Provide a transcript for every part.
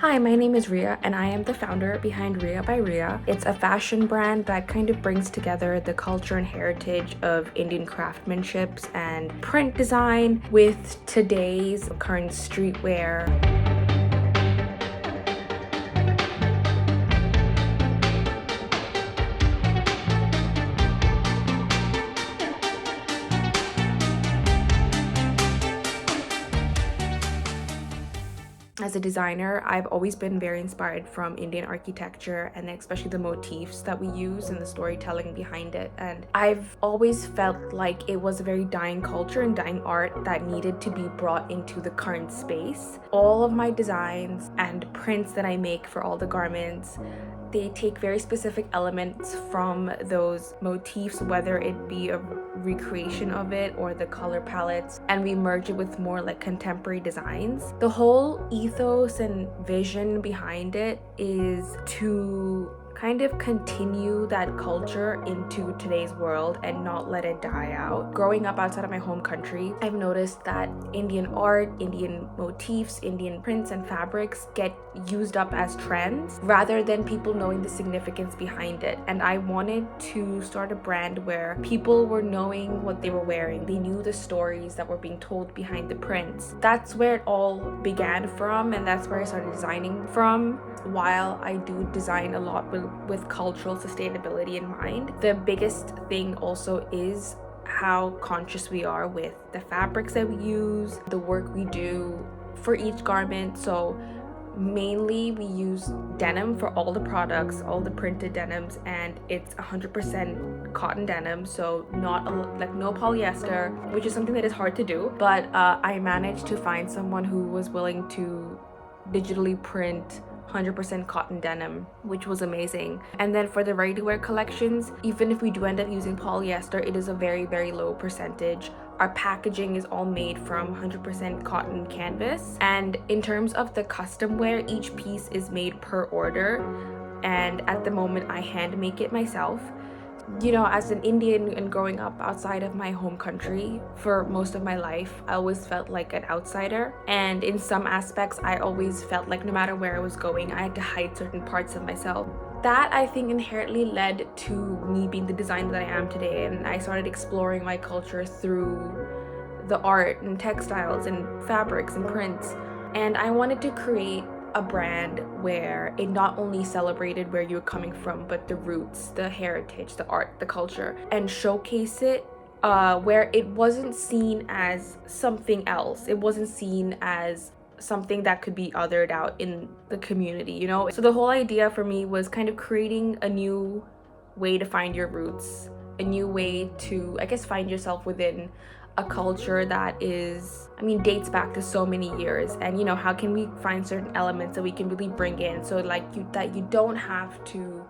Hi, my name is Rhea and I am the founder behind Rhea by Rhea. It's a fashion brand that kind of brings together the culture and heritage of Indian craftsmanship and print design with today's current streetwear. As a designer, I've always been very inspired from Indian architecture and especially the motifs that we use and the storytelling behind it. And I've always felt like it was a very dying culture and dying art that needed to be brought into the current space. All of my designs and prints that I make for all the garments, they take very specific elements from those motifs, whether it be a recreation of it or the color palettes, and we merge it with more like contemporary designs. The whole ethos and vision behind it is to kind of continue that culture into today's world and not let it die out. Growing up outside of my home country, I've noticed that Indian art, Indian motifs, Indian prints and fabrics get used up as trends rather than people knowing the significance behind it. And I wanted to start a brand where people were knowing what they were wearing. They knew the stories that were being told behind the prints. That's where it all began from, and that's where I started designing from. While I do design a lot with cultural sustainability in mind, the biggest thing also is how conscious we are with the fabrics that we use, the work we do for each garment. So mainly we use denim for all the products, all the printed denims, and it's 100% cotton denim, so not no polyester, which is something that is hard to do, but I managed to find someone who was willing to digitally print 100% cotton denim, which was amazing. And then for the ready-to-wear collections, even if we do end up using polyester, it is a very, very low percentage. Our packaging is all made from 100% cotton canvas. And in terms of the custom wear, each piece is made per order. And at the moment, I hand make it myself. You know, as an Indian and growing up outside of my home country for most of my life, I always felt like an outsider. And in some aspects, I always felt like no matter where I was going, I had to hide certain parts of myself. That, I think, inherently led to me being the designer that I am today. And I started exploring my culture through the art and textiles and fabrics and prints. And I wanted to create a brand where it not only celebrated where you're coming from, but the roots, the heritage, the art, the culture, and showcase it where it wasn't seen as something else. It wasn't seen as something that could be othered out in the community, you know? So the whole idea for me was kind of creating a new way to find your roots, a new way to, I guess, find yourself within a culture that is, dates back to so many years. And you know, how can we find certain elements that we can really bring in so that you don't have to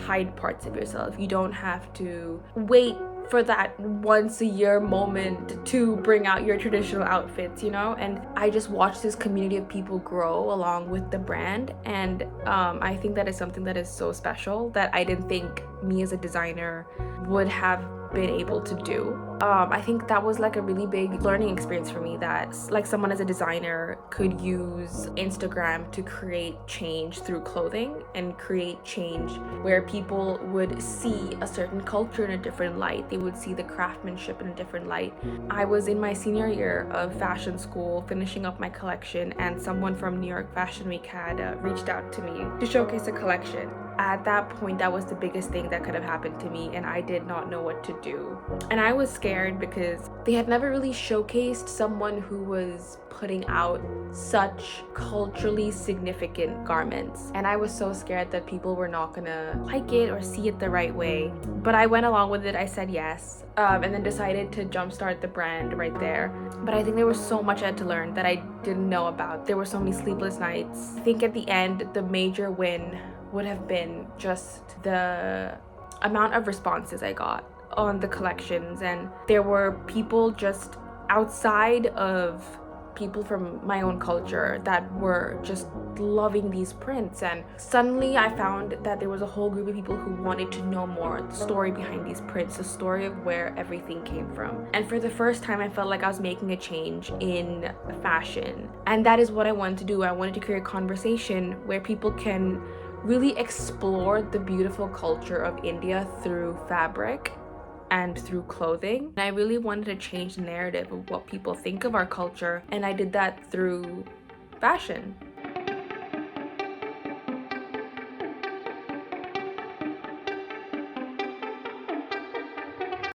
hide parts of yourself. You don't have to wait for that once a year moment to bring out your traditional outfits, you know? And I just watched this community of people grow along with the brand, and I think that is something that is so special that I didn't think me as a designer would have been able to do. I think that was like a really big learning experience for me, that like someone as a designer could use Instagram to create change through clothing and create change where people would see a certain culture in a different light. They would see the craftsmanship in a different light. I was in my senior year of fashion school finishing up my collection, and someone from New York Fashion Week had reached out to me to showcase a collection. At that point, that was the biggest thing that could have happened to me, and I did not know what to do. And I was scared because they had never really showcased someone who was putting out such culturally significant garments. And I was so scared that people were not gonna like it or see it the right way. But I went along with it. I said yes, and then decided to jumpstart the brand right there. But I think there was so much I had to learn that I didn't know about. There were so many sleepless nights. I think at the end, the major win would have been just the amount of responses I got on the collections. And there were people just outside of people from my own culture that were just loving these prints, and suddenly I found that there was a whole group of people who wanted to know more, the story behind these prints, the story of where everything came from. And for the first time, I felt like I was making a change in fashion, and that is what I wanted to do. I wanted to create a conversation where people can really explore the beautiful culture of India through fabric and through clothing. And I really wanted to change the narrative of what people think of our culture, and I did that through fashion.